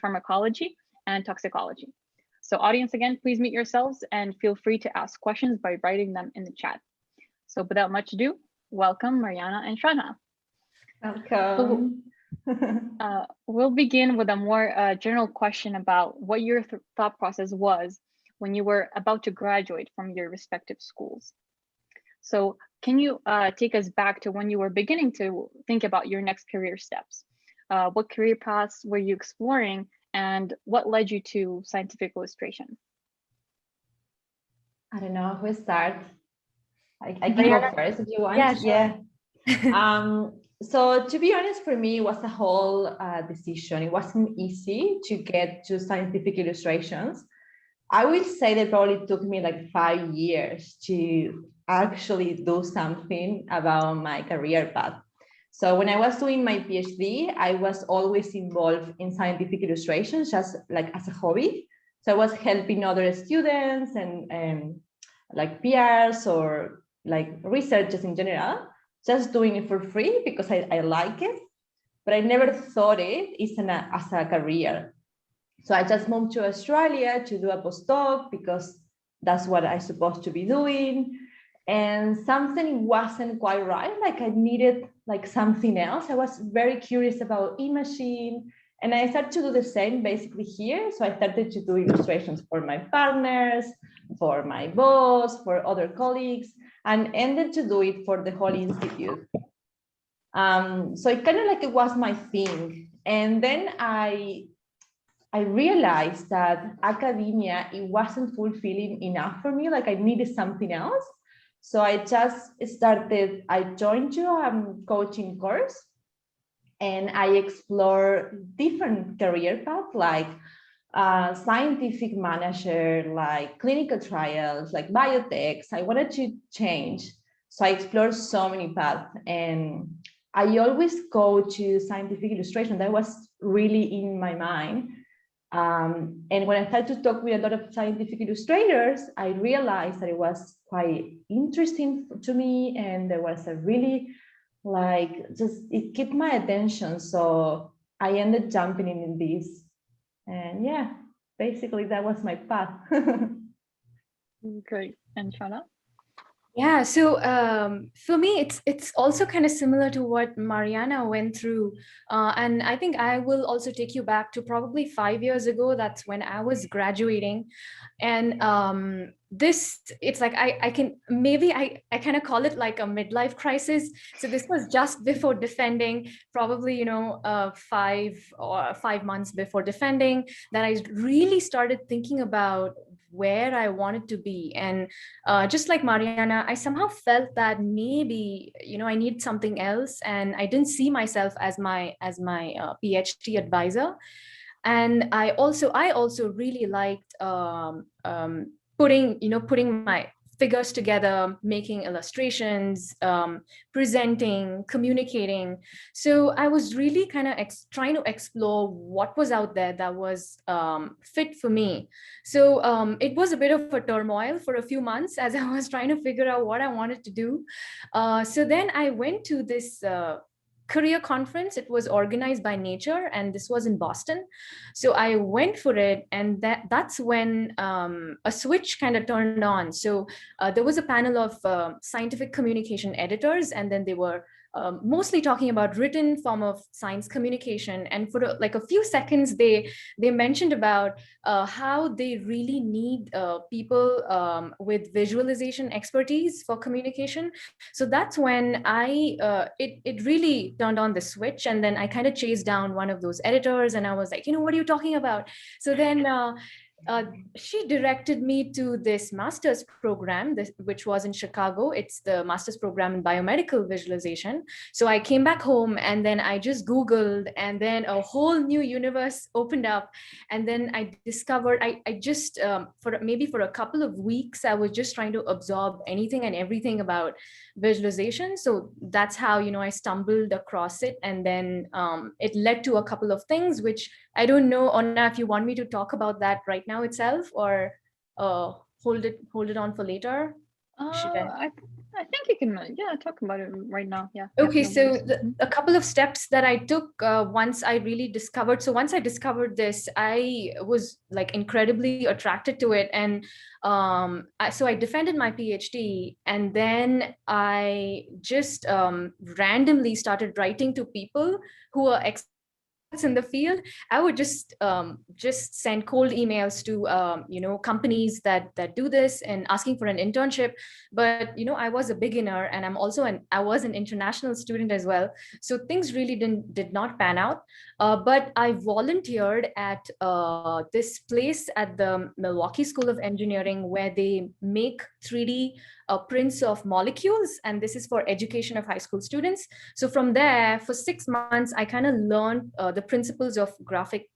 pharmacology and toxicology. So audience, again, please mute yourselves and feel free to ask questions by writing them in the chat. So without much ado, welcome Mariana and Shana. Welcome. We'll begin with a more general question about what your thought process was when you were about to graduate from your respective schools. So can you take us back to when you were beginning to think about your next career steps? What career paths were you exploring, and what led you to scientific illustration? I don't know who start. I can go first if you want. Yeah, sure. So to be honest, for me, it was a whole decision. It wasn't easy to get to scientific illustrations. I will say that probably took me like 5 years to actually do something about my career path. So when I was doing my PhD, I was always involved in scientific illustrations, just like as a hobby. So I was helping other students and like peers or like researchers in general, just doing it for free because I like it, but I never thought it as a career. So I just moved to Australia to do a postdoc because that's what I'm supposed to be doing. And something wasn't quite right. Like I needed like something else. I was very curious about imaging, and I started to do the same basically here. So I started to do illustrations for my partners, for my boss, for other colleagues, and ended to do it for the whole institute. So it kind of like it was my thing. And then I realized that academia, it wasn't fulfilling enough for me. Like I needed something else. So I just started, I joined a coaching course, and I explored different career paths like scientific manager, like clinical trials, like biotechs. I wanted to change. So I explored so many paths, and I always go to scientific illustration. That was really in my mind. And when I started to talk with a lot of scientific illustrators, I realized that it was quite interesting to me, and there was a really it kept my attention. So I ended jumping in this, and yeah, basically that was my path. Great. And Shana? Yeah, so for me, it's also kind of similar to what Mariana went through. And I think I will also take you back to probably 5 years ago. That's when I was graduating. And it's like I kind of call it like a midlife crisis. So this was just before defending, probably, 5 months before defending, that I really started thinking about where I wanted to be. And just like Mariana, I somehow felt that maybe, I need something else, and I didn't see myself as my PhD advisor. And I also really liked putting my figures together, making illustrations, presenting, communicating. So I was really kind of trying to explore what was out there that was fit for me. So it was a bit of a turmoil for a few months as I was trying to figure out what I wanted to do. So then I went to this career conference. It was organized by Nature, and this was in Boston. So I went for it, and that's when a switch kind of turned on. So there was a panel of scientific communication editors, and then they were mostly talking about written form of science communication. And for like a few seconds, they mentioned about how they really need people with visualization expertise for communication. So that's when it really turned on the switch. And then I kind of chased down one of those editors, and I was like, what are you talking about? So then she directed me to this master's program, which was in Chicago. It's the master's program in biomedical visualization. So I came back home, and then I just Googled, and then a whole new universe opened up. And then I discovered, I just, for a couple of weeks, I was just trying to absorb anything and everything about visualization. So that's how, I stumbled across it. And then it led to a couple of things, which I don't know, Onna, if you want me to talk about that right now itself, or hold it on for later. I I think you can, yeah, talk about it right now. Yeah. Okay, No so worries. a couple of steps that I took once I really discovered. So once I discovered this, I was like incredibly attracted to it, and so I defended my PhD, and then I just randomly started writing to people who are experts in the field. I would just send cold emails to companies that do this and asking for an internship. But I was a beginner, and I was an international student as well, so things really did not pan out. But I volunteered at this place at the Milwaukee School of Engineering, where they make 3D prints of molecules, and this is for education of high school students. So from there, for 6 months, I kind of learned the principles of graphic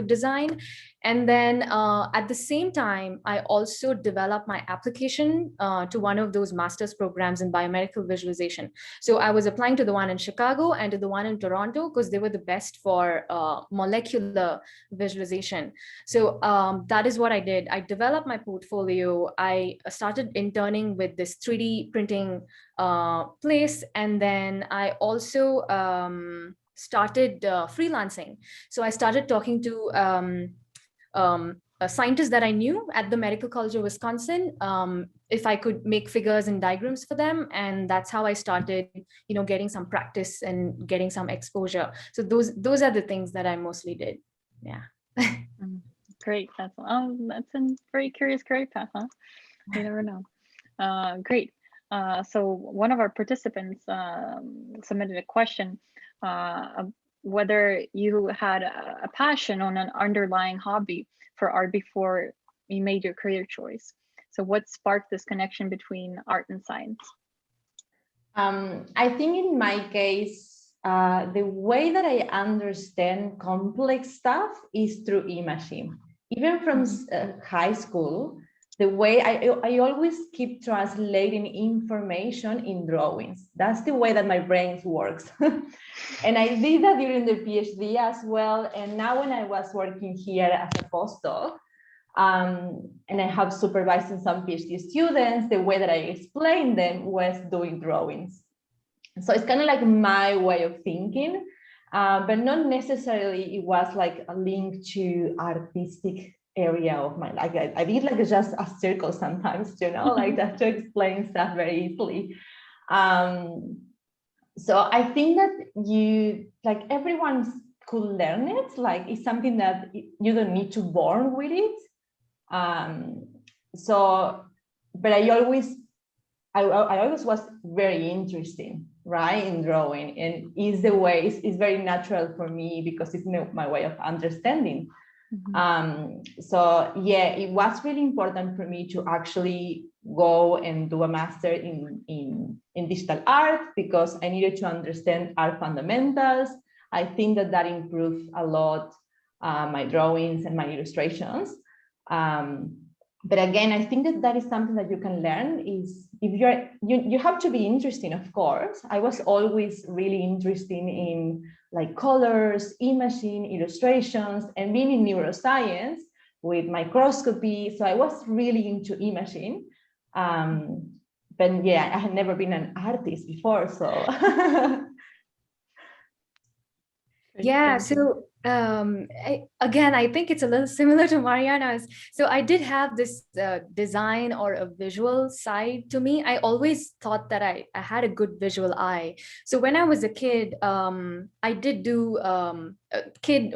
design. And then at the same time, I also developed my application to one of those master's programs in biomedical visualization. So I was applying to the one in Chicago and to the one in Toronto because they were the best for molecular visualization. So that is what I did. I developed my portfolio. I started interning with this 3D printing place. And then I also started freelancing. So I started talking to scientists that I knew at the Medical College of Wisconsin, if I could make figures and diagrams for them. And that's how I started, getting some practice and getting some exposure. So those are the things that I mostly did. Yeah. Great. That's a very curious career path, huh? You never know. Great. So one of our participants submitted a question whether you had a passion on an underlying hobby for art before you made your career choice. So what sparked this connection between art and science? I think in my case, the way that I understand complex stuff is through imaging. Even from high school, the way I always keep translating information in drawings. That's the way that my brain works. And I did that during the PhD as well. And now when I was working here as a postdoc, and I have supervising some PhD students, the way that I explained them was doing drawings. So it's kind of like my way of thinking, but not necessarily it was like a link to artistic area of my life. I did like just a circle sometimes, like just to explain stuff very easily. So I think that everyone could learn it. Like it's something that you don't need to born with it. But I always was very interested, right, in drawing, and it's very natural for me because it's my way of understanding. So yeah, it was really important for me to actually go and do a master in digital art because I needed to understand art fundamentals. I think that improved a lot my drawings and my illustrations. But again, I think that is something that you can learn. Is if you have to be interested, of course. I was always really interested in like colors, imaging, illustrations, and being in neuroscience with microscopy. So I was really into imaging. But yeah, I had never been an artist before, so. Yeah, so I think it's a little similar to Mariana's. So I did have this design or a visual side to me. I always thought that I had a good visual eye. So when I was a kid, I did do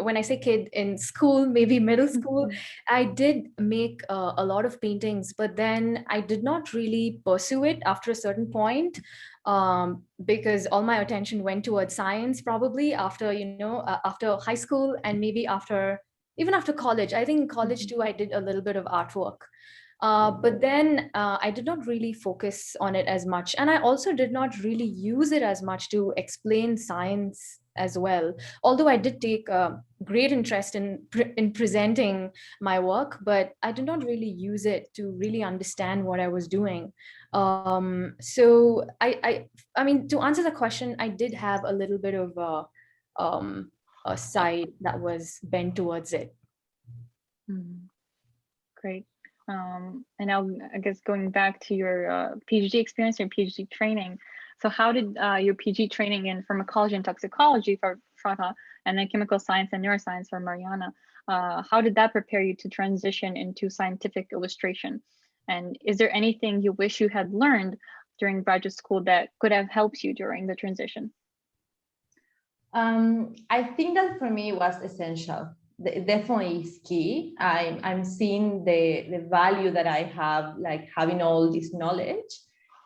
when I say kid, in school, maybe middle school, I did make a lot of paintings, but then I did not really pursue it after a certain point. Because all my attention went towards science, probably after after high school, and maybe even after college. I think in college too, I did a little bit of artwork. But then I did not really focus on it as much. And I also did not really use it as much to explain science as well. Although I did take great interest in presenting my work, but I did not really use it to really understand what I was doing. So I mean, to answer the question, I did have a little bit of a side that was bent towards it. Great. And now, I guess going back to your PhD experience, your PhD training. So how did your PhD training in pharmacology and toxicology for Shraddha, and then chemical science and neuroscience for Mariana, how did that prepare you to transition into scientific illustration? And is there anything you wish you had learned during graduate school that could have helped you during the transition? I think that for me it was essential. Definitely is key. I'm seeing the value that I have, like having all this knowledge,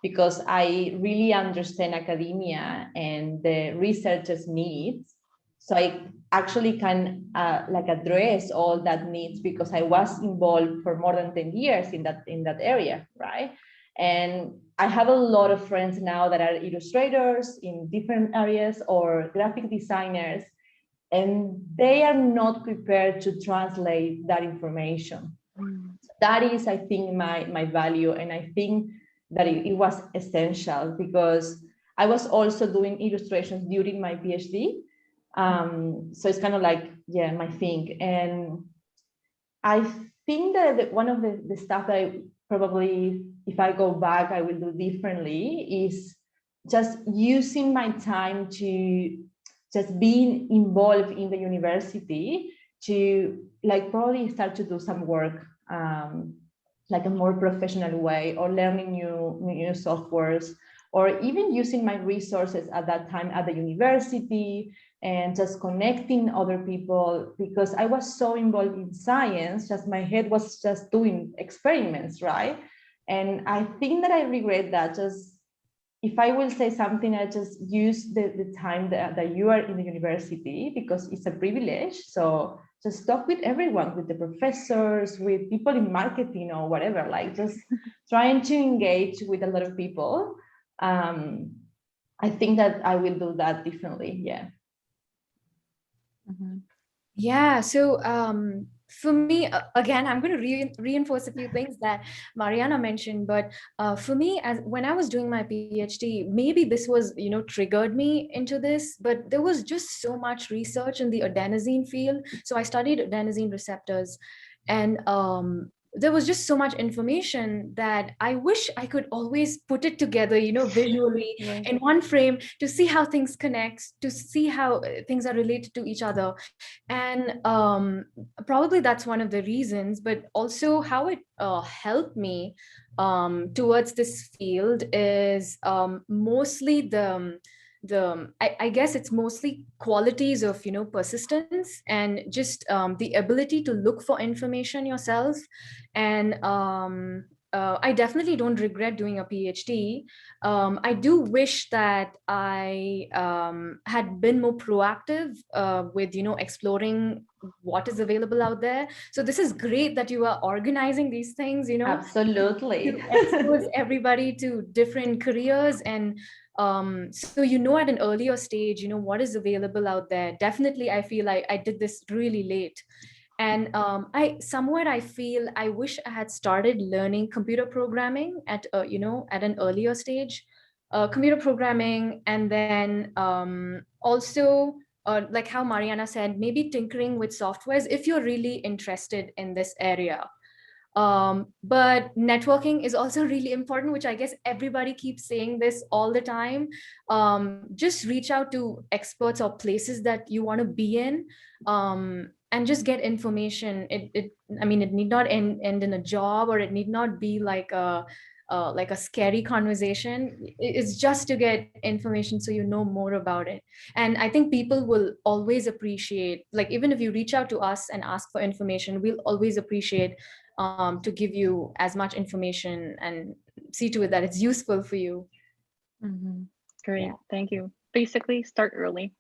because I really understand academia and the researchers' needs. So I actually can like address all that needs because I was involved for more than 10 years in that area, right? And I have a lot of friends now that are illustrators in different areas or graphic designers, and they are not prepared to translate that information. That is, I think, my value. And I think that it was essential because I was also doing illustrations during my PhD. So it's kind of like, yeah, my thing. And I think that one of the stuff that I probably, if I go back, I will do differently is just using my time to just being involved in the university to like probably start to do some work like a more professional way, or learning new softwares, or even using my resources at that time at the university and just connecting other people, because I was so involved in science, just my head was just doing experiments, right? And I think that I regret that. Just if I will say something, I just use the time that you are in the university, because it's a privilege. So just talk with everyone, with the professors, with people in marketing or whatever, like just trying to engage with a lot of people. I think that I will do that differently. Yeah. Yeah. So for me, again, I'm going to reinforce a few things that Mariana mentioned. But for me, as when I was doing my PhD, maybe this was, triggered me into this. But there was just so much research in the adenosine field. So I studied adenosine receptors, and there was just so much information that I wish I could always put it together, visually Right. in one frame, to see how things connect, to see how things are related to each other. And probably that's one of the reasons, but also how it helped me towards this field is mostly I guess it's mostly qualities of persistence, and just the ability to look for information yourself. And I definitely don't regret doing a PhD. I do wish that I had been more proactive with exploring what is available out there. So this is great that you are organizing these things, Absolutely. to expose everybody to different careers. And so at an earlier stage what is available out there. Definitely I feel like I did this really late. And I feel I wish I had started learning computer programming at at an earlier stage, computer programming. And then also like how Mariana said, maybe tinkering with softwares if you're really interested in this area. But networking is also really important, which I guess everybody keeps saying this all the time. Just reach out to experts or places that you want to be in, and just get information. It need not end in a job, or it need not be like a scary conversation. It's just to get information so you know more about it. And I think people will always appreciate, like even if you reach out to us and ask for information, we'll always appreciate to give you as much information and see to it that it's useful for you. Great, Yeah. thank you. Basically, start early.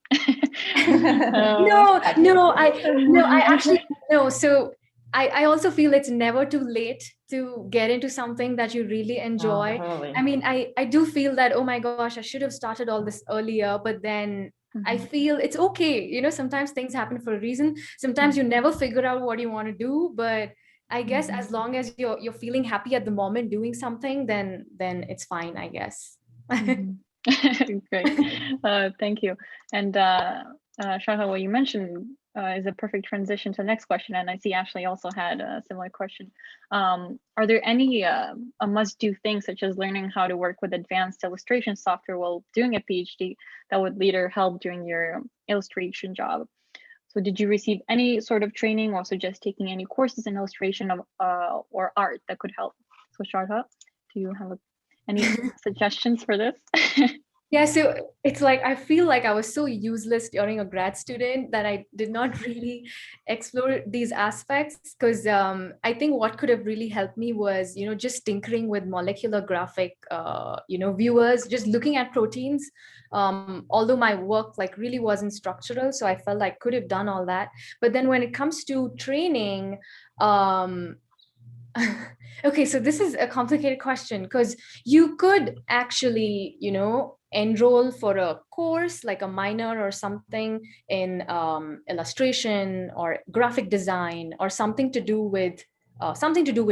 No, I actually no. So I also feel it's never too late to get into something that you really enjoy. Totally. I mean, I do feel that, oh my gosh, I should have started all this earlier, but then I feel it's okay. Sometimes things happen for a reason. Sometimes you never figure out what you want to do, but I guess as long as you're feeling happy at the moment doing something, then it's fine, I guess. Great, thank you. And Shraddha, what you mentioned is a perfect transition to the next question. And I see Ashley also had a similar question. Are there any a must-do things such as learning how to work with advanced illustration software while doing a PhD that would later help during your illustration job? So did you receive any sort of training or suggest taking any courses in illustration of or art that could help? So Sharda, do you have any suggestions for this? Yeah, so it's like I feel like I was so useless during a grad student that I did not really explore these aspects, because I think what could have really helped me was, just tinkering with molecular graphic, viewers, just looking at proteins. Although my work like really wasn't structural, so I felt like could have done all that. But then when it comes to training, okay, so this is a complicated question, because you could actually, enroll for a course like a minor or something in illustration or graphic design or something to do with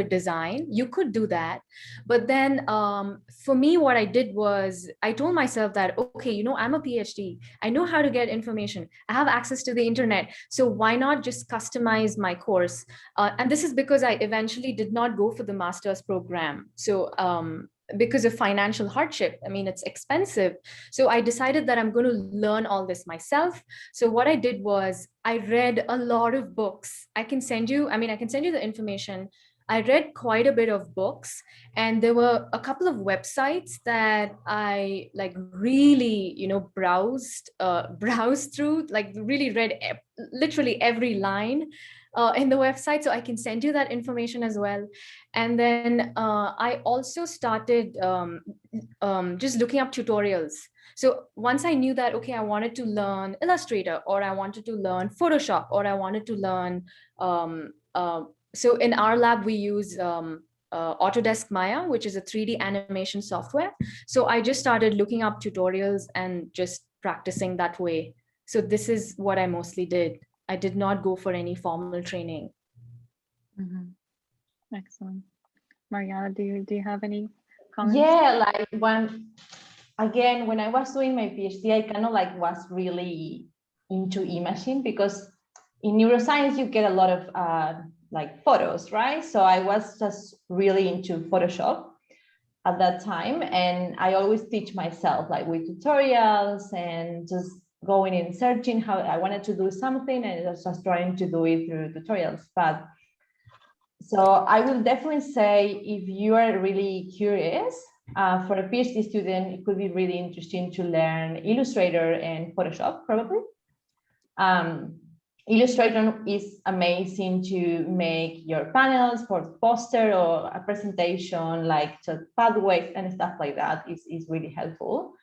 design. You could do that. But then for me, what I did was I told myself that, okay, I'm a PhD. I know how to get information. I have access to the internet. So why not just customize my course? And this is because I eventually did not go for the master's program. So because of financial hardship, I mean, it's expensive. So I decided that I'm going to learn all this myself. So what I did was I read a lot of books. I can send you the information. I read quite a bit of books, and there were a couple of websites that I like really, browsed through, like really read literally every line in the website. So I can send you that information as well. And then I also started just looking up tutorials. So once I knew that, okay, I wanted to learn Illustrator, or I wanted to learn Photoshop, or I wanted to learn, so in our lab, we use Autodesk Maya, which is a 3D animation software. So I just started looking up tutorials and just practicing that way. So this is what I mostly did. I did not go for any formal training. Excellent. Mariana, do you have any comments? Yeah, like when I was doing my PhD, I kind of like was really into imaging, because in neuroscience you get a lot of like photos, right? So I was just really into Photoshop at that time, and I always teach myself like with tutorials and just going and searching how I wanted to do something, and I was just trying to do it through tutorials. But so I will definitely say, if you are really curious, for a PhD student, it could be really interesting to learn Illustrator and Photoshop, probably. Illustrator is amazing to make your panels for poster or a presentation, like so pathways and stuff like that is really helpful.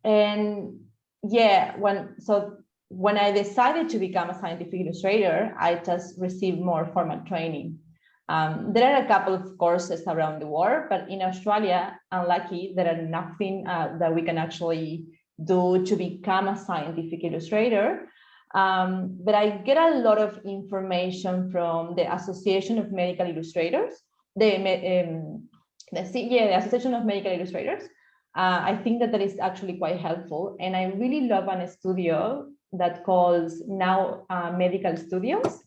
And yeah, when I decided to become a scientific illustrator, I just received more formal training. There are a couple of courses around the world, but in Australia, unlucky, there are nothing that we can actually do to become a scientific illustrator. But I get a lot of information from the Association of Medical Illustrators, the Association of Medical Illustrators. I think that is actually quite helpful. And I really love a studio that calls Now Medical Studios.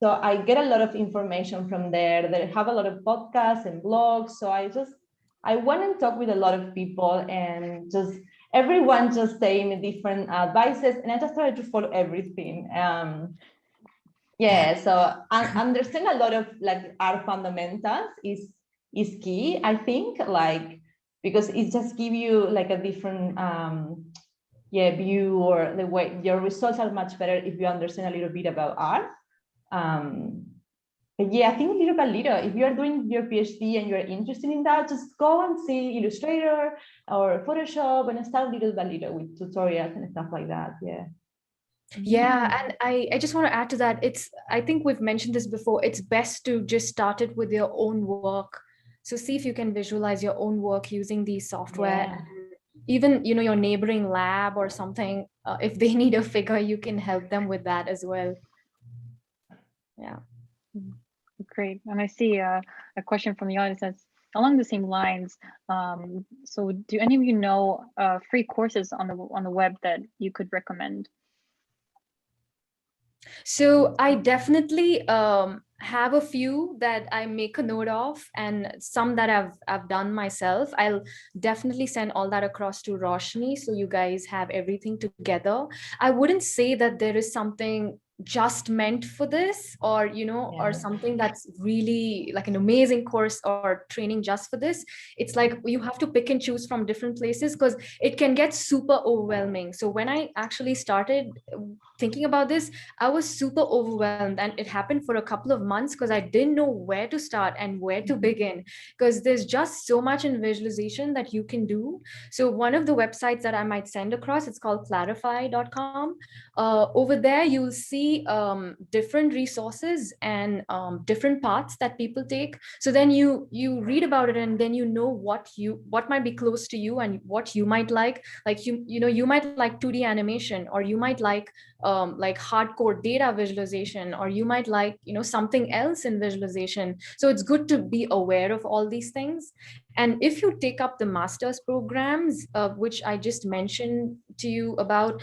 So I get a lot of information from there. They have a lot of podcasts and blogs. So I went and talked with a lot of people, and just everyone just saying me different advices, and I just started to follow everything. Yeah, so understand a lot of like art fundamentals is key, I think, like, because it just give you like a different view, or the way your results are much better if you understand a little bit about art. But yeah, I think little by little, if you're doing your PhD and you're interested in that, just go and see Illustrator or Photoshop and start little by little with tutorials and stuff like that. Yeah. Yeah, and I just want to add to that. I think we've mentioned this before. It's best to just start it with your own work. So see if you can visualize your own work using these software. Yeah. Even, your neighboring lab or something, if they need a figure, you can help them with that as well. Yeah. Great. And I see a question from the audience that's along the same lines. So do any of you know free courses on the web that you could recommend? So I definitely have a few that I make a note of, and some that I've done myself. I'll definitely send all that across to Roshni, so you guys have everything together. I wouldn't say that there is something just meant for this, or or Yeah. something that's really like an amazing course or training just for this. It's like you have to pick and choose from different places, because it can get super overwhelming. So when I actually started thinking about this, I was super overwhelmed, and it happened for a couple of months because I didn't know where to start and where to begin, because there's just so much in visualization that you can do. So one of the websites that I might send across, it's called clarify.com. Over there, you'll see different resources and different paths that people take. So then you read about it, and then you know what might be close to you and what you might like. Like you might like 2D animation, or you might like hardcore data visualization, or you might like something else in visualization. So it's good to be aware of all these things. And if you take up the master's programs, which I just mentioned to you about,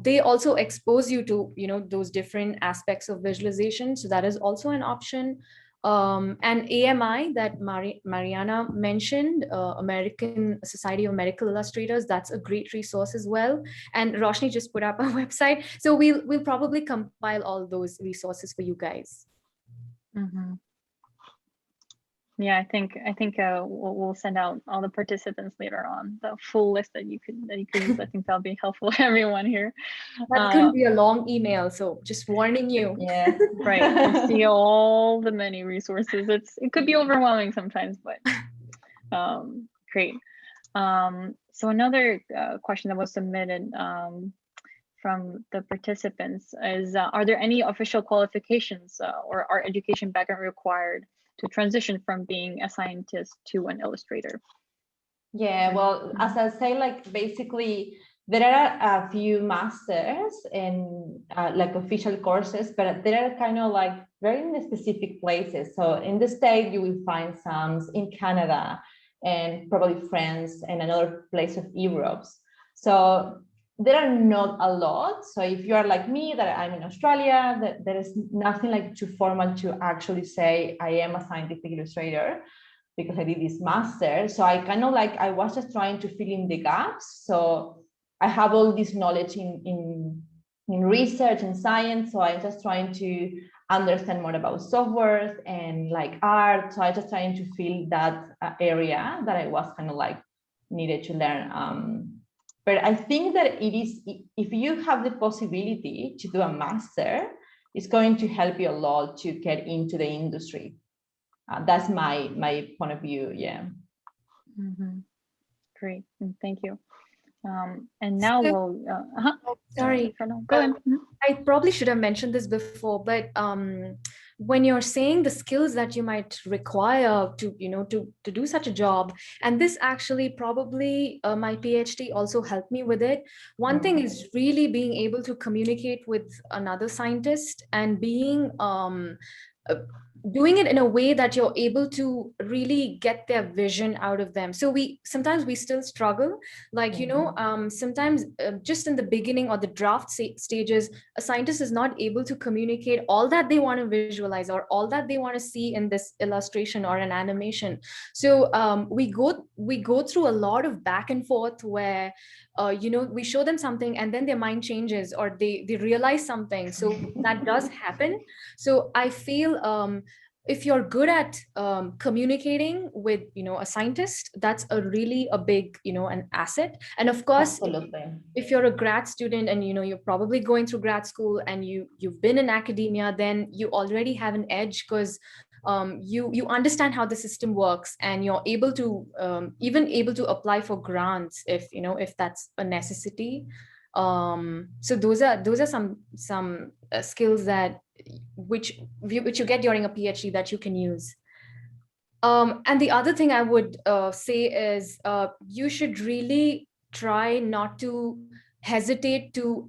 they also expose you to those different aspects of visualization, so that is also an option. And AMI that Mariana mentioned, American Society of Medical Illustrators, that's a great resource as well. And Roshni just put up a website, so we'll probably compile all those resources for you guys. Mm-hmm. Yeah, I think we'll send out all the participants later on the full list that you could use. I think that'll be helpful to everyone here. That could be a long email, so just warning you. Yeah. Right, to see all the many resources. It could be overwhelming sometimes, but great. So another question that was submitted from the participants is, are there any official qualifications or art education background required to transition from being a scientist to an illustrator? Yeah, well, as I say, like basically there are a few masters and like official courses, but there are kind of like very in specific places. So in the States, you will find some in Canada and probably France and another place of Europe. So there are not a lot. So if you are like me, that I'm in Australia, that there is nothing like too formal to actually say I am a scientific illustrator, because I did this master. So I kind of like, I was just trying to fill in the gaps. So I have all this knowledge in research and science. So I'm just trying to understand more about software and like art. So I just trying to fill that area that I was kind of like needed to learn. But I think that it is, if you have the possibility to do a master, it's going to help you a lot to get into the industry. That's my point of view. Yeah. Mm-hmm. Great, thank you. And now we'll. Sorry, go ahead. I probably should have mentioned this before, but when you're saying the skills that you might require to to do such a job, and this actually probably my PhD also helped me with it. One thing is really being able to communicate with another scientist, and being doing it in a way that you're able to really get their vision out of them. So sometimes we still struggle, like sometimes just in the beginning or the draft stages, a scientist is not able to communicate all that they want to visualize or all that they want to see in this illustration or an animation. So we go through a lot of back and forth where we show them something and then their mind changes, or they realize something. So that does happen. So I feel if you're good at communicating with a scientist, that's a big an asset. And of course, absolutely, if you're a grad student and you're probably going through grad school and you've been in academia, then you already have an edge, because you understand how the system works, and you're able to even able to apply for grants if that's a necessity. So those are some skills that which you get during a PhD that you can use. And the other thing I would say is you should really try not to hesitate to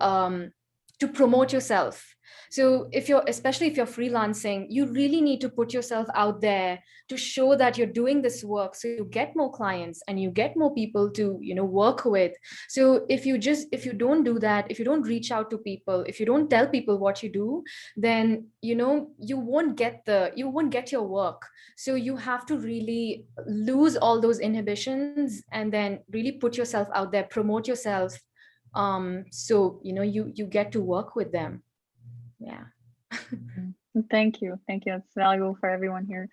promote yourself. So especially if you're freelancing, you really need to put yourself out there to show that you're doing this work, so you get more clients and you get more people to, work with. So if you don't do that, if you don't reach out to people, if you don't tell people what you do, then you won't get your work. So you have to really lose all those inhibitions and then really put yourself out there, promote yourself, so you get to work with them. Yeah. Thank you. It's valuable for everyone here.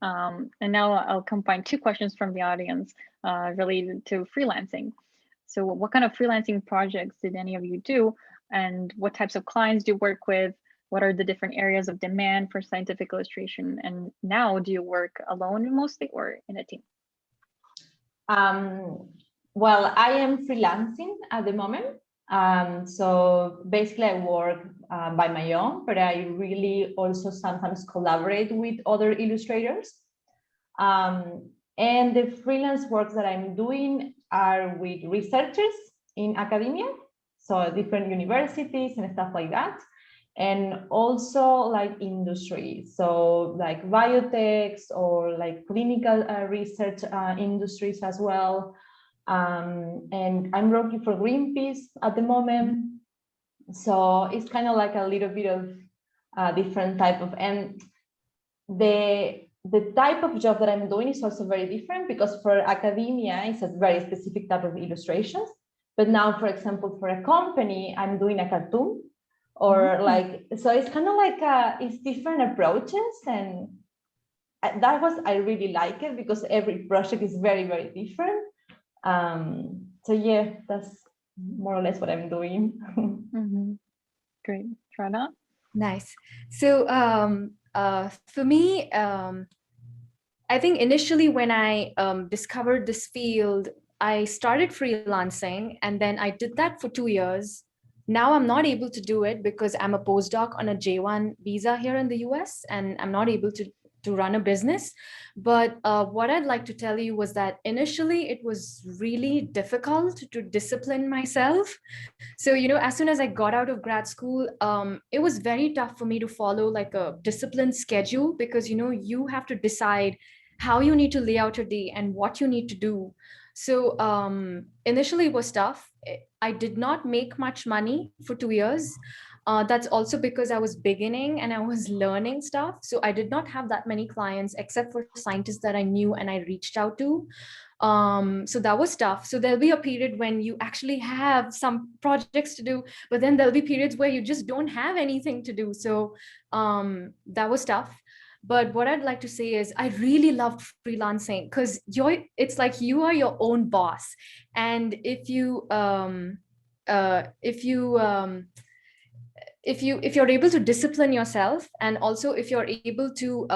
And now I'll combine two questions from the audience related to freelancing. So what kind of freelancing projects did any of you do? And what types of clients do you work with? What are the different areas of demand for scientific illustration? And now, do you work alone mostly or in a team? Well, I am freelancing at the moment. So basically I work by my own, but I really also sometimes collaborate with other illustrators. And the freelance works that I'm doing are with researchers in academia, so different universities and stuff like that. And also like industry, so like biotechs or like clinical research industries as well. And I'm working for Greenpeace at the moment. So it's kind of like a little bit of different type of, and the type of job that I'm doing is also very different, because for academia, it's a very specific type of illustrations. But now, for example, for a company, I'm doing a cartoon or like, so it's kind of like, it's different approaches. And I really like it because every project is very, very different. So yeah, that's more or less what I'm doing. Great. Shraddha? Nice. So for me, I think initially when I discovered this field, I started freelancing, and then I did that for 2 years. Now I'm not able to do it because I'm a postdoc on a J1 visa here in the US, and I'm not able to run a business. But what I'd like to tell you was that initially it was really difficult to discipline myself. So, as soon as I got out of grad school, it was very tough for me to follow like a disciplined schedule, because, you have to decide how you need to lay out your day and what you need to do. So initially it was tough. I did not make much money for 2 years. That's also because I was beginning and I was learning stuff. So I did not have that many clients except for scientists that I knew and I reached out to. So that was tough. So there'll be a period when you actually have some projects to do, but then there'll be periods where you just don't have anything to do. So that was tough. But what I'd like to say is I really loved freelancing, because it's like you are your own boss. And if you're able to discipline yourself, and also if you're able to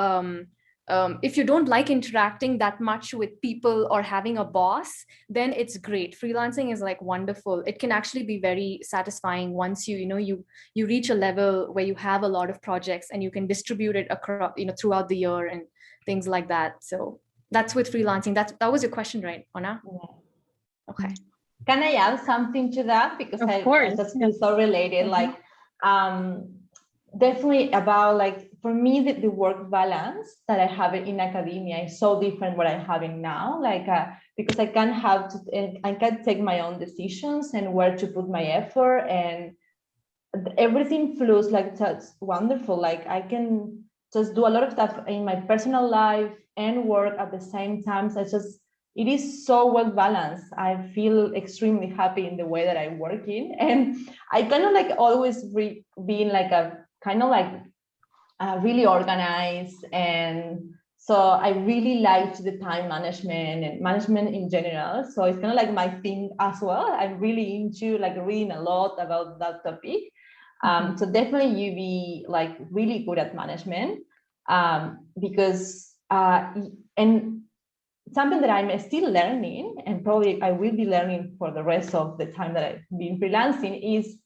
if you don't like interacting that much with people or having a boss, then it's great. Freelancing is like wonderful. It can actually be very satisfying once you reach a level where you have a lot of projects and you can distribute it across, throughout the year and things like that. So that's with freelancing. That was your question, right, Ona? Yeah. Okay. Can I add something to that? Because of I course, that's so related. Like definitely about like, for me, the work balance that I have in academia is so different what I'm having now. Like because I can take my own decisions and where to put my effort, and everything flows like that's wonderful. Like I can just do a lot of stuff in my personal life and work at the same time. So it is so well balanced. I feel extremely happy in the way that I work in, and I kind of like always being like a kind of like really organized. And so I really liked the time management and management in general. So it's kind of like my thing as well. I'm really into like reading a lot about that topic. So definitely you be like really good at management, because and something that I'm still learning, and probably I will be learning for the rest of the time that I've been freelancing, is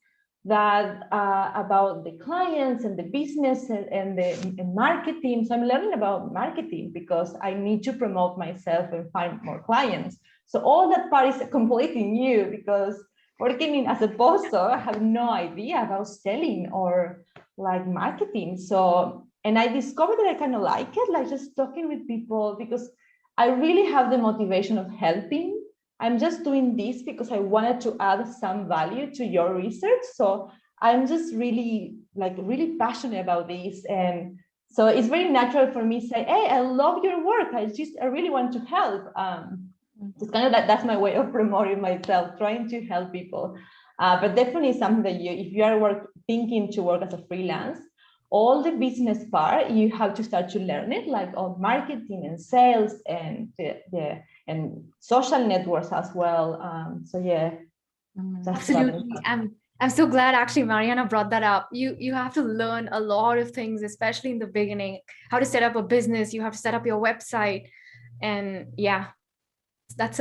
that about the clients and the business and the marketing. So I'm learning about marketing because I need to promote myself and find more clients. So all that part is completely new, because working as a postdoc, I have no idea about selling or like marketing. So, and I discovered that I kind of like it, like just talking with people, because I really have the motivation of helping. I'm just doing this because I wanted to add some value to your research. So I'm just really passionate about this. And so it's very natural for me to say, hey, I love your work. I really want to help. It's kind of that's my way of promoting myself, trying to help people. But definitely something that if you are thinking to work as a freelance, all the business part, you have to start to learn it, like on marketing and sales and and social networks as well. So yeah, Absolutely. I'm so glad actually Mariana brought that up. You have to learn a lot of things, especially in the beginning, how to set up a business, you have to set up your website. And yeah, it's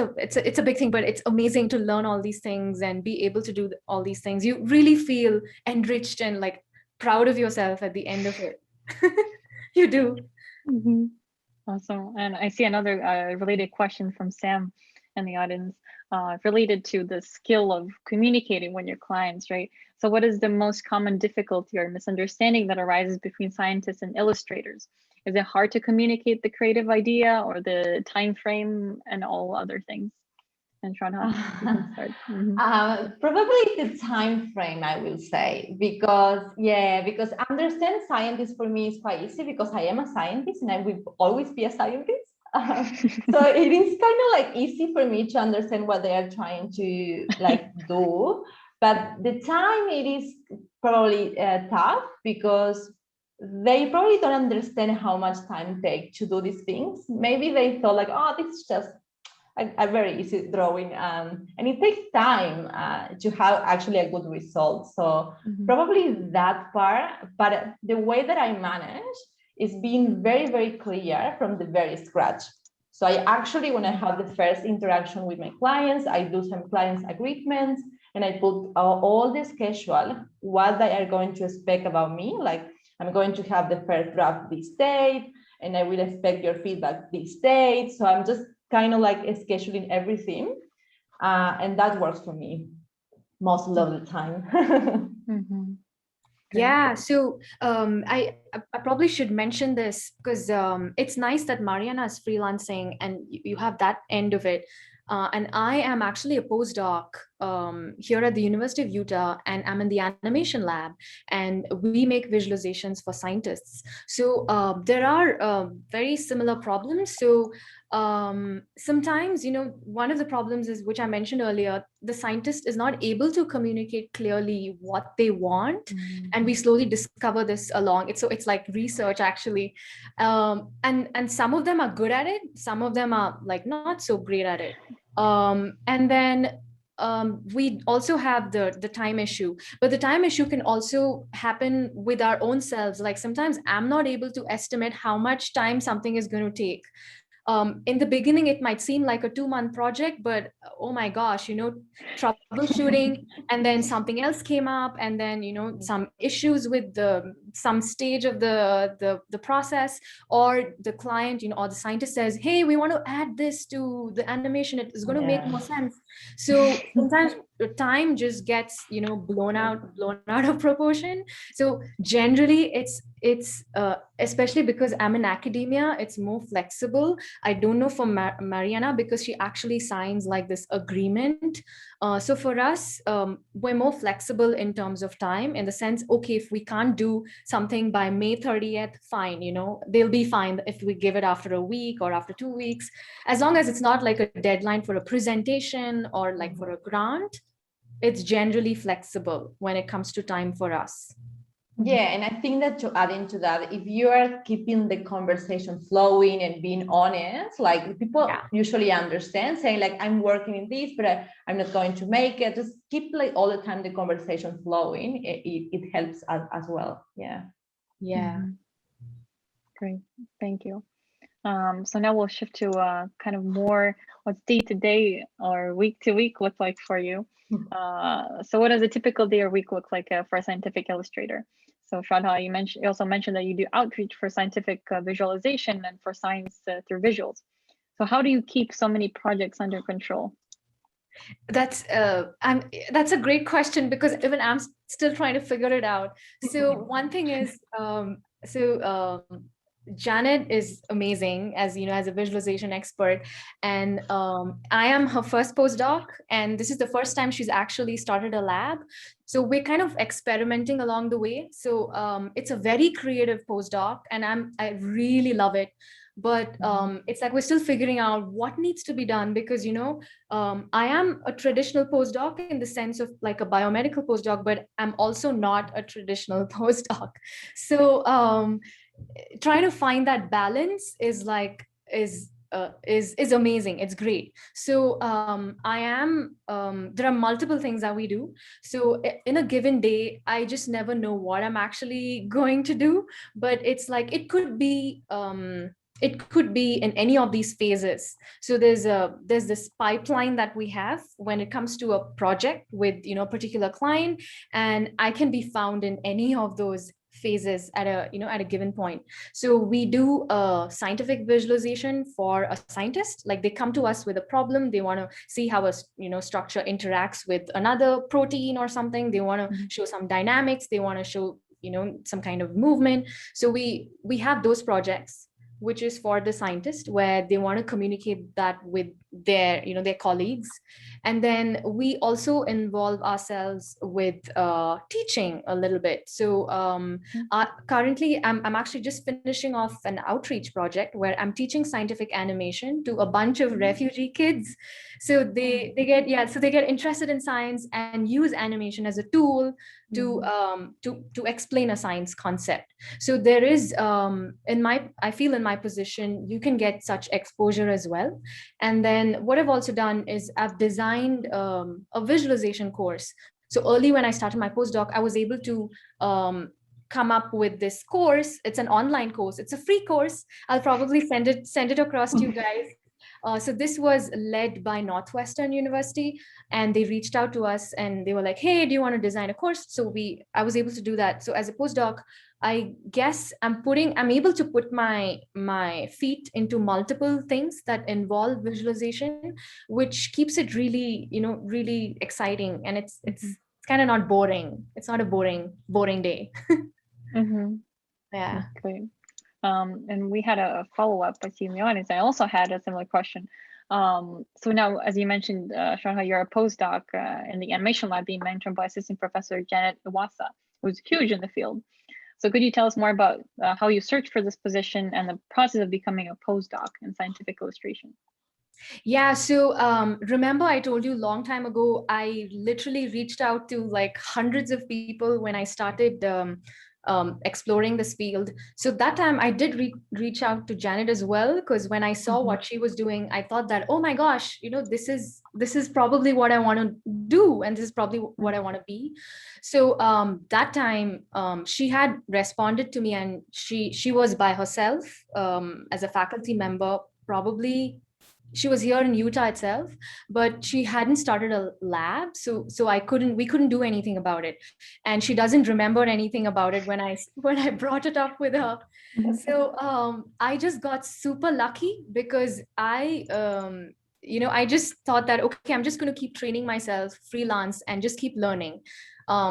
a big thing, but it's amazing to learn all these things and be able to do all these things. You really feel enriched and like proud of yourself at the end of it. You do. Mm-hmm. Awesome. And I see another related question from Sam in the audience related to the skill of communicating with your clients, right? So what is the most common difficulty or misunderstanding that arises between scientists and illustrators? Is it hard to communicate the creative idea or the time frame and all other things? And Shraddha, you can start. Probably the time frame, I will say, because understand scientists for me is quite easy because I am a scientist and I will always be a scientist. So it is kind of like easy for me to understand what they are trying to like do, but the time it is probably tough because they probably don't understand how much time it takes to do these things. Maybe they thought like, oh, this is just a very easy drawing, and it takes time to have actually a good result. So probably that part, but the way that I manage is being very, very clear from the very scratch. So I actually, when I have the first interaction with my clients, I do some clients agreements and I put all the schedule, what they are going to expect about me. Like I'm going to have the first draft this date and I will expect your feedback this date. So I'm just kind of like scheduling everything. And that works for me most of the time. Yeah, so I probably should mention this because it's nice that Mariana is freelancing and you have that end of it. And I am actually a postdoc here at the University of Utah, and I'm in the animation lab, and we make visualizations for scientists. So there are very similar problems. So sometimes, one of the problems is, which I mentioned earlier, the scientist is not able to communicate clearly what they want. And we slowly discover this along. It's like research actually. And some of them are good at it. Some of them are like not so great at it. And then we also have the time issue, but the time issue can also happen with our own selves. Like sometimes I'm not able to estimate how much time something is going to take. In the beginning, it might seem like a 2-month project, but oh my gosh, troubleshooting, and then something else came up, and then some issues with some stage of the process, or the client, or the scientist says, hey, we want to add this to the animation, it is going to make more sense. So sometimes the time just gets blown out of proportion. So generally it's especially because I'm in academia, it's more flexible. I don't know for Mariana, because she actually signs like this agreement. So for us, we're more flexible in terms of time, in the sense, okay, if we can't do something by May 30th, fine, they'll be fine if we give it after a week or after 2 weeks, as long as it's not like a deadline for a presentation or like for a grant. It's generally flexible when it comes to time for us. Yeah, and I think that to add into that, if you are keeping the conversation flowing and being honest, like people usually understand, saying like, I'm working in this, but I'm not going to make it. Just keep like all the time the conversation flowing. It helps as well. Yeah. Yeah. Great, thank you. So now we'll shift to kind of more what's day-to-day or week-to-week look like for you. So what does a typical day or week look like for a scientific illustrator? So Shraddha, you also mentioned that you do outreach for scientific visualization and for science through visuals. So how do you keep so many projects under control? That's that's a great question, because even I'm still trying to figure it out. So one thing is, Janet is amazing, as you know, as a visualization expert, and I am her first postdoc, and this is the first time she's actually started a lab. So we're kind of experimenting along the way. So it's a very creative postdoc, and I really love it. But it's like we're still figuring out what needs to be done, because you know, I am a traditional postdoc in the sense of like a biomedical postdoc, but I'm also not a traditional postdoc. So trying to find that balance is like is amazing. It's great. So I am there are multiple things that we do. So in a given day, I just never know what I'm actually going to do. But it's like it could be in any of these phases. So there's this pipeline that we have when it comes to a project with, you know, a particular client, and I can be found in any of those phases at a, you know, at a given point. So we do a scientific visualization for a scientist. Like they come to us with a problem, they want to see how a, you know, structure interacts with another protein or something. They want to show some dynamics, they want to show, you know, some kind of movement. So we have those projects which is for the scientist, where they want to communicate that with their, you know, their colleagues. And then we also involve ourselves with teaching a little bit. So currently I'm actually just finishing off an outreach project where I'm teaching scientific animation to a bunch of refugee kids. So they get, yeah, so they get interested in science and use animation as a tool to explain a science concept. So there is I feel in my position, you can get such exposure as well. And then what I've also done is I've designed a visualization course. So early when I started my postdoc, I was able to come up with this course. It's an online course. It's a free course. I'll probably send it across to you guys. So this was led by Northwestern University, and they reached out to us and they were like, hey, do you want to design a course? So I was able to do that. So as a postdoc, I guess I'm able to put my feet into multiple things that involve visualization, which keeps it really, you know, really exciting. And it's kind of not boring. It's not a boring day. Yeah. Okay. And we had a follow-up by in the audience. I also had a similar question. So now, as you mentioned, Shraddha, you're a postdoc in the animation lab being mentored by Assistant Professor Janet Iwasa, who's huge in the field. So could you tell us more about how you searched for this position and the process of becoming a postdoc in scientific illustration? Yeah, so remember I told you a long time ago, I literally reached out to like hundreds of people when I started exploring this field. So that time I did reach out to Janet as well, because when I saw what she was doing, I thought that, oh my gosh, you know, this is probably what I want to do, and this is probably what I want to be. So that time she had responded to me, and she was by herself as a faculty member. Probably she was here in Utah itself, but she hadn't started a lab, so we couldn't do anything about it, and she doesn't remember anything about it when I brought it up with her. So I just got super lucky, because you know, I just thought that, okay, I'm just going to keep training myself freelance and just keep learning.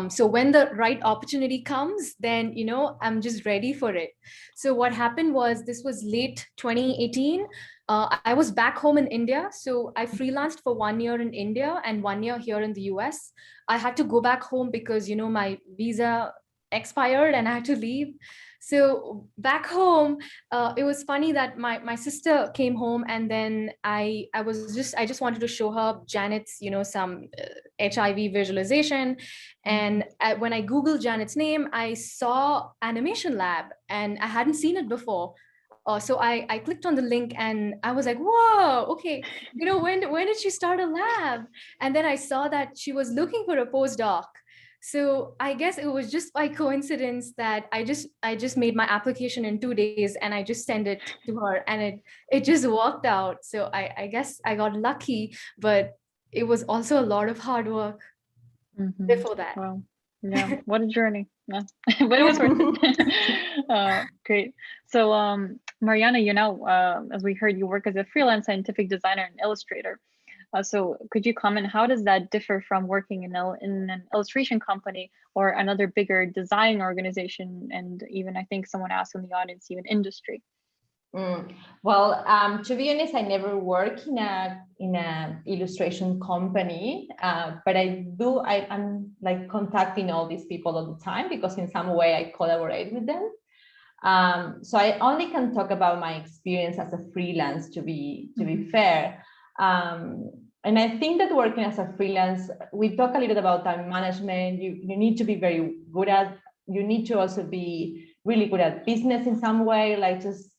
So when the right opportunity comes, then, you know, I'm just ready for it. So what happened was, this was late 2018. I was back home in India. So I freelanced for 1 year in India and 1 year here in the US. I had to go back home because, you know, my visa expired and I had to leave. So back home, it was funny that my sister came home, and then I just wanted to show her Janet's, you know, some HIV visualization. And when I Googled Janet's name, I saw Animation Lab, and I hadn't seen it before. So I clicked on the link and I was like, whoa, okay, you know, when did she start a lab? And then I saw that she was looking for a postdoc. So I guess it was just by coincidence that I just made my application in 2 days, and I just sent it to her, and it just worked out. So I guess I got lucky, but it was also a lot of hard work before that. Wow. Yeah, what a journey. Yeah. But it was worth it. Great. So Mariana, you know, as we heard, you work as a freelance scientific designer and illustrator. So could you comment, how does that differ from working in an illustration company or another bigger design organization? And even, I think someone asked in the audience, even industry. Well, to be honest, I never work in a illustration company, but I'm like contacting all these people all the time because in some way I collaborate with them. So I only can talk about my experience as a freelance, to be fair. And I think that working as a freelance, we talk a little about time management. You need to be very good at, you need to also be really good at business in some way, like just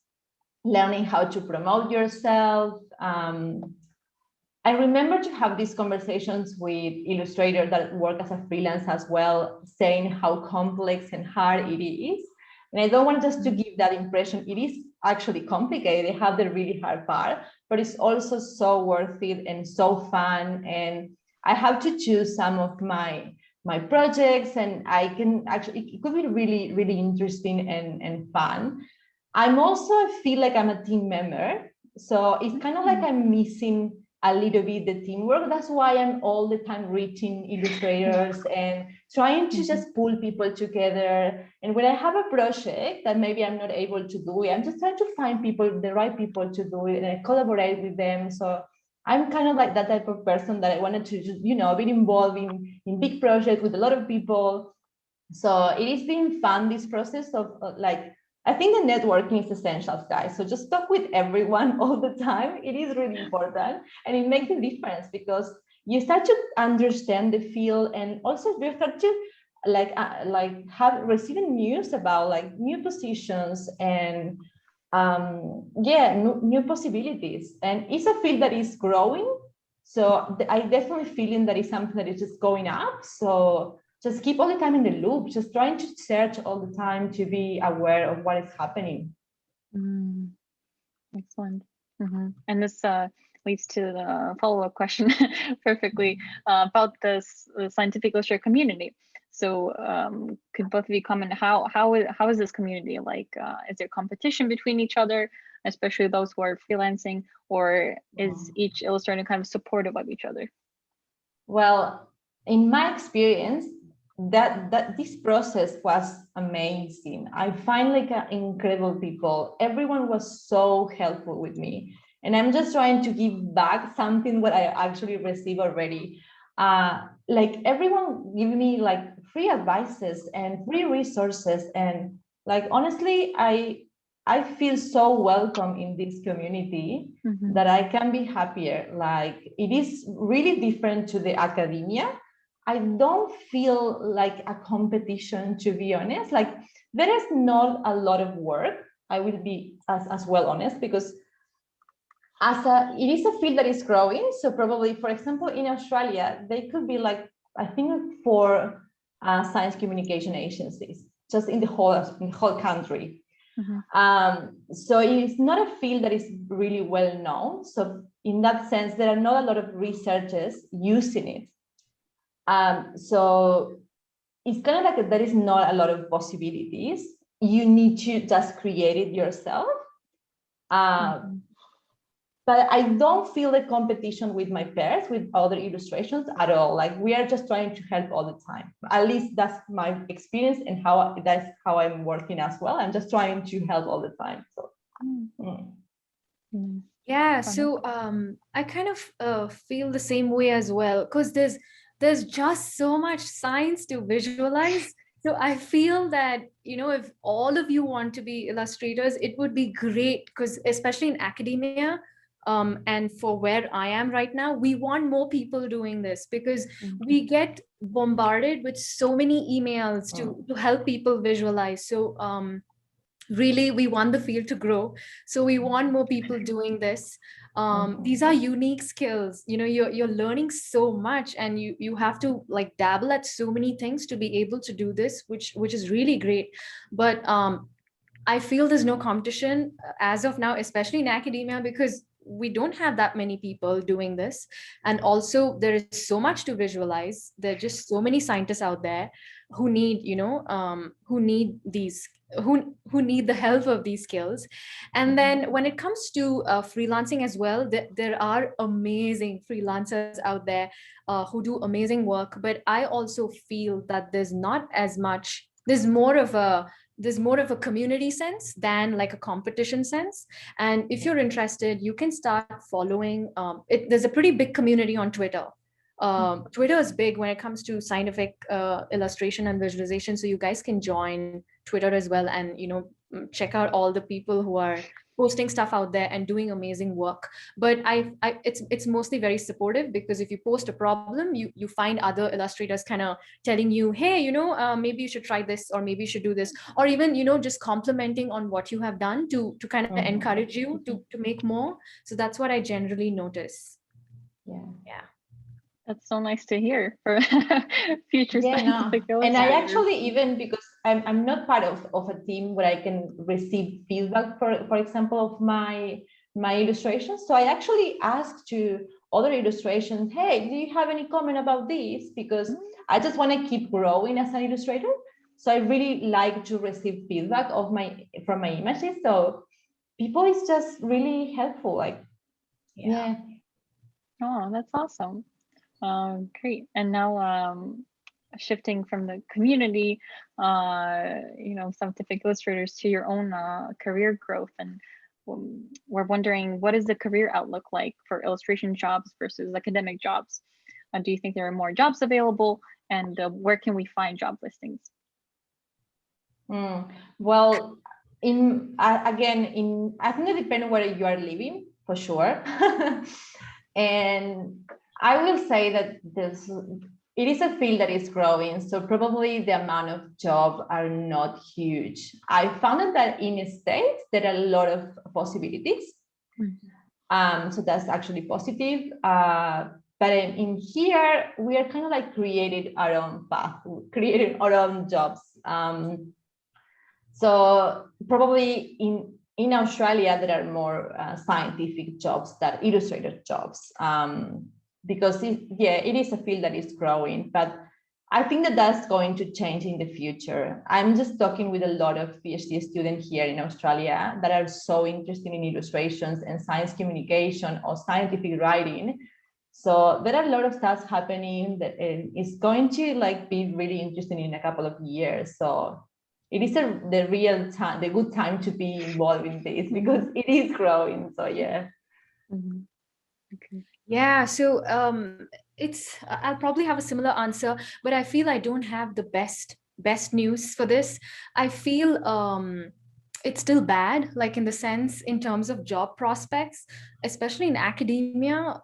learning how to promote yourself. I remember to have these conversations with illustrators that work as a freelance as well, saying how complex and hard it is. And I don't want just to give that impression. It is actually complicated. They have the really hard part, but it's also so worth it and so fun. And I have to choose some of my projects, and I can actually, it could be really, really interesting and fun. I'm also feel like I'm a team member. So it's kind of like I'm missing a little bit the teamwork. That's why I'm all the time reaching illustrators and trying to just pull people together. And when I have a project that maybe I'm not able to do it, I'm just trying to find people, the right people to do it, and I collaborate with them. So I'm kind of like that type of person that I wanted to just, be involved in big projects with a lot of people. So it has been fun, this process of I think the networking is essential, guys. So just talk with everyone all the time. It is really important, and it makes a difference because you start to understand the field, and also you start to have receiving news about like new positions and new possibilities. And it's a field that is growing. So I definitely feeling that is something that is just going up. So just keep all the time in the loop, just trying to search all the time to be aware of what is happening. Excellent. And this leads to the follow-up question perfectly about the scientific illustrator community. So could both of you comment, how is this community like? Is there competition between each other, especially those who are freelancing, or is each illustrator kind of supportive of each other? Well, in my experience, that this process was amazing. I find like incredible people. Everyone was so helpful with me, and I'm just trying to give back something what I actually received already. Like everyone give me like free advices and free resources, and like honestly, I feel so welcome in this community that I can be happier. Like it is really different to the academia. I don't feel like a competition, to be honest. Like there is not a lot of work. I will be as well honest, because it is a field that is growing. So probably, for example, in Australia, they could be like, I think 4 science communication agencies just in the whole country. So it's not a field that is really well known. So in that sense, there are not a lot of researchers using it. So it's kind of like there is not a lot of possibilities. You need to just create it yourself. But I don't feel a competition with my peers, with other illustrations at all. Like we are just trying to help all the time. At least that's my experience, and that's how I'm working as well. I'm just trying to help all the time. So. Yeah, so I kind of feel the same way as well, because there's just so much science to visualize. So I feel that, if all of you want to be illustrators, it would be great, because especially in academia, and for where I am right now, we want more people doing this, because we get bombarded with so many emails to help people visualize. So really, we want the field to grow. So we want more people doing this. These are unique skills. You're learning so much, and you have to like dabble at so many things to be able to do this, which is really great. But I feel there's no competition as of now, especially in academia, because we don't have that many people doing this. And also there is so much to visualize. There are just so many scientists out there who need, who need these who need the help of these skills. And then when it comes to freelancing as well, there are amazing freelancers out there who do amazing work, but I also feel that there's not as much, there's more of a community sense than like a competition sense. And if you're interested, you can start following there's a pretty big community on Twitter. Twitter is big when it comes to scientific illustration and visualization. So you guys can join Twitter as well, and check out all the people who are posting stuff out there and doing amazing work. But it's mostly very supportive, because if you post a problem, you find other illustrators kind of telling you, hey, maybe you should try this, or maybe you should do this, or even just complimenting on what you have done to kind of encourage you to make more. So that's what I generally notice. Yeah. That's so nice to hear for future scientific illustrators. And I actually, even because I'm not part of a team where I can receive feedback, for example, of my illustrations. So I actually asked to other illustrations, hey, do you have any comment about this? Because I just want to keep growing as an illustrator. So I really like to receive feedback from my images. So people is just really helpful. Like, yeah. Oh, that's awesome. Great. And now shifting from the community, scientific illustrators, to your own career growth. And we're wondering, what is the career outlook like for illustration jobs versus academic jobs? Do you think there are more jobs available, and where can we find job listings? Well, I think it depends on where you are living, for sure. And I will say that it is a field that is growing, so probably the amount of jobs are not huge. I found that in States there are a lot of possibilities, so that's actually positive. But in here, we are kind of like created our own path, created our own jobs. So probably in Australia there are more scientific jobs than illustrator jobs. Because it is a field that is growing, but I think that that's going to change in the future. I'm just talking with a lot of PhD students here in Australia that are so interested in illustrations and science communication or scientific writing. So there are a lot of stuff happening that is going to be really interesting in a couple of years. So it is the good time to be involved in this, because it is growing. So yeah. Okay. Yeah, so I'll probably have a similar answer, but I feel I don't have the best news for this. I feel it's still bad, like in the sense, in terms of job prospects, especially in academia,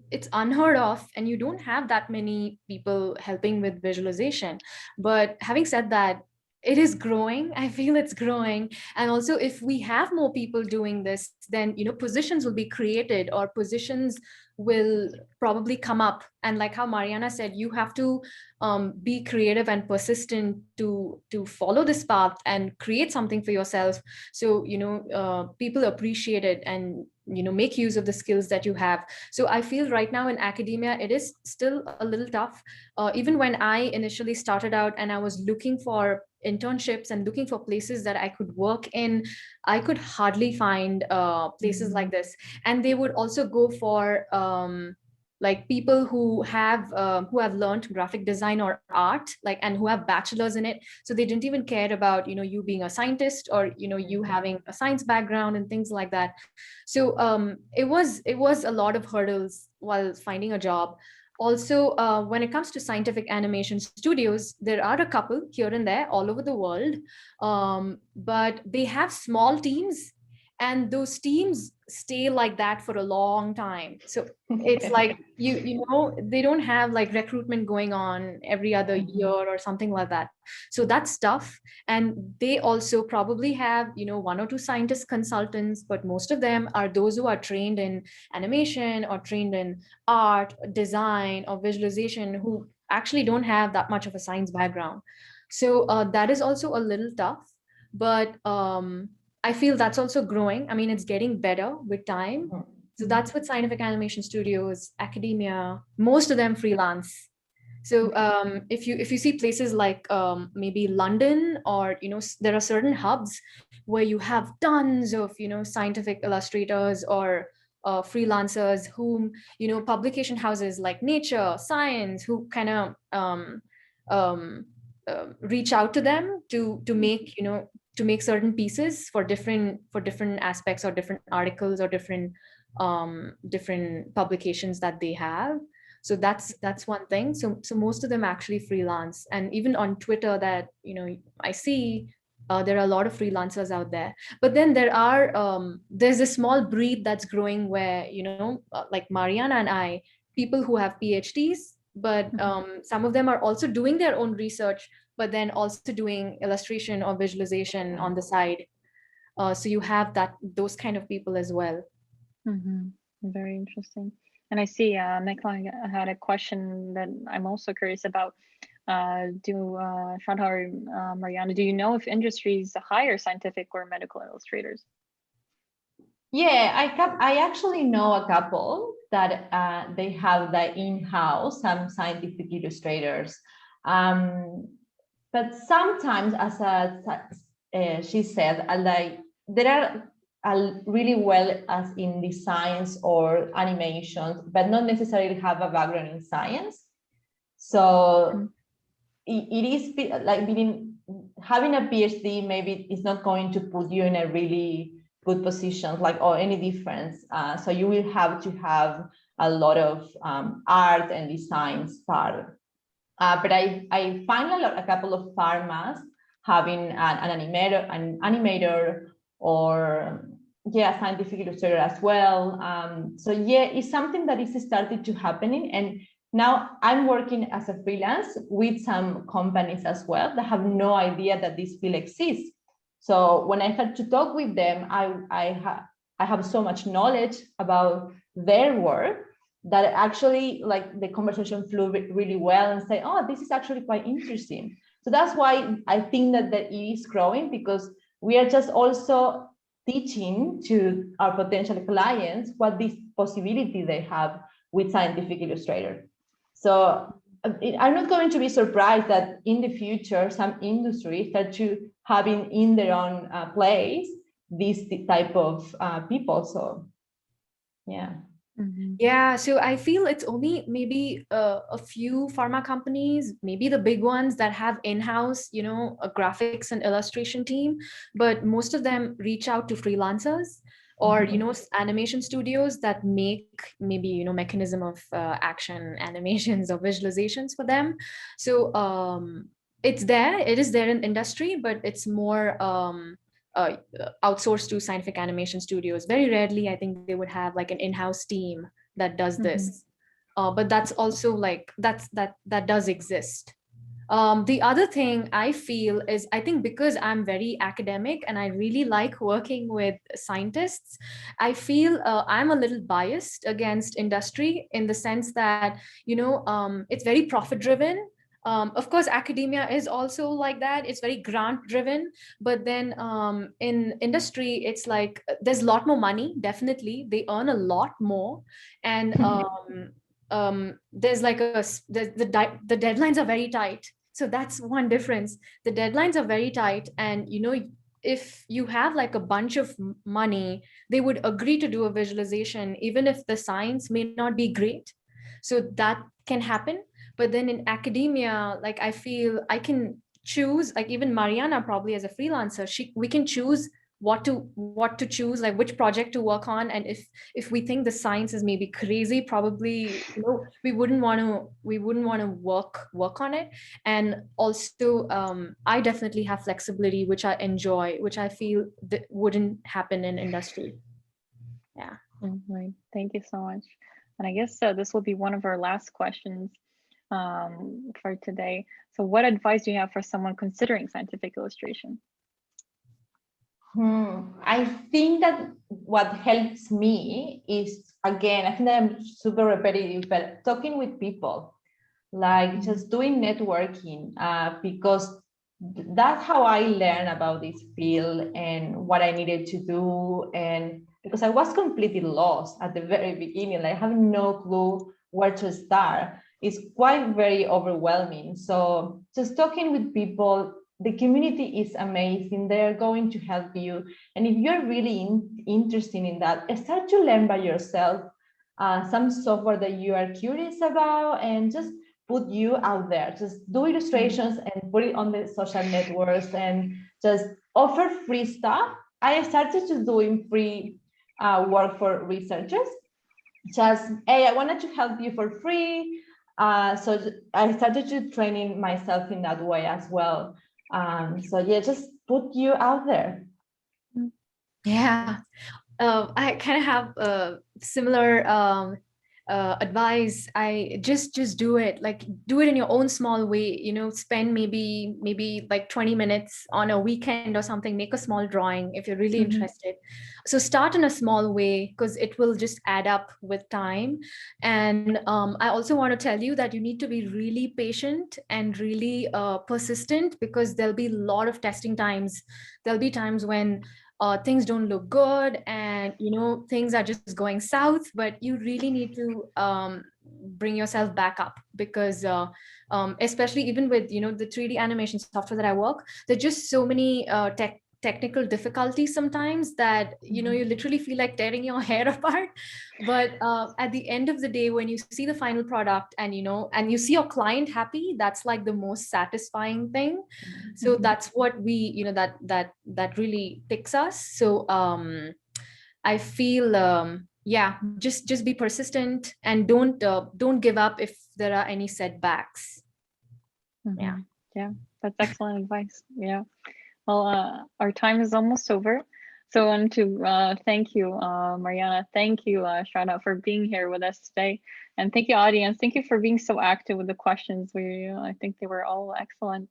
it's unheard of, and you don't have that many people helping with visualization. But having said that, it is growing. I feel it's growing. And also, if we have more people doing this, then positions will be created, or positions will probably come up. And like how Mariana said, you have to be creative and persistent to follow this path and create something for yourself. So people appreciate it and make use of the skills that you have. So I feel right now in academia, it is still a little tough. Even when I initially started out and I was looking for internships and looking for places that I could work in, I could hardly find places like this. And they would also go for like people who have learned graphic design or art, and who have bachelors in it. So they didn't even care about you being a scientist, or you having a science background and things like that. So it was a lot of hurdles while finding a job. Also, when it comes to scientific animation studios, there are a couple here and there all over the world, but they have small teams, and those teams stay like that for a long time. So it's like they don't have like recruitment going on every other year or something like that. So that's tough. And they also probably have one or two scientist consultants, but most of them are those who are trained in animation or trained in art, design, or visualization, who actually don't have that much of a science background. So that is also a little tough. But I feel that's also growing. I mean, it's getting better with time. So that's with scientific animation studios, academia, most of them freelance. So if you see places like maybe London, or there are certain hubs where you have tons of scientific illustrators or freelancers whom publication houses like Nature, Science, who kind of um, reach out to them to make to make certain pieces for different aspects or different articles or different publications that they have. So that's one thing. So most of them actually freelance, and even on Twitter that I see there are a lot of freelancers out there. But then there's a small breed that's growing where like Mariana and I, people who have PhDs, but some of them are also doing their own research, but then also doing illustration or visualization on the side. So you have those kind of people as well. Very interesting. And I see Nicola had a question that I'm also curious about. Chantal or Mariana, do you know if industries hire scientific or medical illustrators? Yeah, I actually know a couple that they have the in-house, some scientific illustrators. But sometimes, as she said, like there are really well as in the science or animations, but not necessarily have a background in science. So it is like having a PhD maybe is not going to put you in a really good position, like, or any difference. So you will have to have a lot of art and designs part. But I find a couple of pharmas having an animator or scientific illustrator as well. So it's something that is started to happening. And now I'm working as a freelance with some companies as well that have no idea that this field exists. So when I had to talk with them, I have so much knowledge about their work that actually, like, the conversation flew really well and say, oh, this is actually quite interesting. So that's why I think that it is growing, because we are just also teaching to our potential clients what this possibility they have with scientific illustrator. So I'm not going to be surprised that in the future, some industries start to having in their own place this type of people. So, yeah. Yeah, so I feel it's only maybe a few pharma companies, maybe the big ones that have in-house, a graphics and illustration team, but most of them reach out to freelancers or, animation studios that make maybe, mechanism of action animations or visualizations for them. So it is there in industry, but it's more outsourced to scientific animation studios. Very rarely, I think they would have like an in-house team that does this, but that's also like that does exist. The other thing I feel is, I think because I'm very academic and I really like working with scientists, I feel I'm a little biased against industry in the sense that it's very profit driven. Of course, academia is also like that. It's very grant driven, but then in industry, it's like there's a lot more money. Definitely, they earn a lot more, and there's like the deadlines are very tight. So that's one difference. The deadlines are very tight, and if you have like a bunch of money, they would agree to do a visualization, even if the science may not be great. So that can happen. But then in academia, like I feel I can choose, like even Mariana probably as a freelancer, we can choose what to choose, like which project to work on. And if we think the science is maybe crazy, probably we wouldn't want to work on it. And also I definitely have flexibility, which I enjoy, which I feel that wouldn't happen in industry. Yeah. Right. Thank you so much. And I guess this will be one of our last questions for today. So what advice do you have for someone considering scientific illustration? I think that what helps me is, again, I think that I'm super repetitive, but talking with people, like just doing networking, because that's how I learned about this field and what I needed to do. And because I was completely lost at the very beginning, like I have no clue where to start. is quite very overwhelming. So just talking with people, the community is amazing. They're going to help you. And if you're really interested in that, start to learn by yourself some software that you are curious about, and just put you out there. Just do illustrations and put it on the social networks and just offer free stuff. I started to doing free work for researchers. Just, hey, I wanted to help you for free. So I started to training myself in that way as well. So yeah, just put you out there. Yeah. I kind of have a similar advice. I just do it, like do it in your own small way, you know, spend maybe like 20 minutes on a weekend or something, make a small drawing if you're really interested. So start in a small way, because it will just add up with time. And I also want to tell you that you need to be really patient and really persistent, because there'll be a lot of testing times. There'll be times when things don't look good, and you know, things are just going south, but you really need to bring yourself back up, because especially even with, you know, the 3D animation software that I work, there's just so many technical difficulties sometimes that, you know, you literally feel like tearing your hair apart. But at the end of the day, when you see the final product, and you know, and you see your client happy, that's like the most satisfying thing. So that's what we, you know, that really ticks us. So I feel yeah, just be persistent, and don't give up if there are any setbacks. Yeah. Yeah, that's excellent advice. Yeah. Well, our time is almost over. So I want to thank you, Mariana. Thank you, Shana, for being here with us today. And thank you, audience. Thank you for being so active with the questions. I think they were all excellent.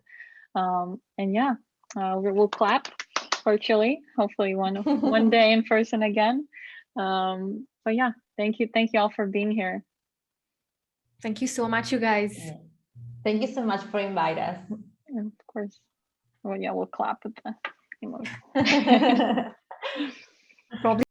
And yeah, we'll clap virtually, hopefully one day in person again. But yeah, thank you all for being here. Thank you so much, you guys. Thank you so much for inviting us. And of course. Well, yeah, we'll clap with the emoji. Probably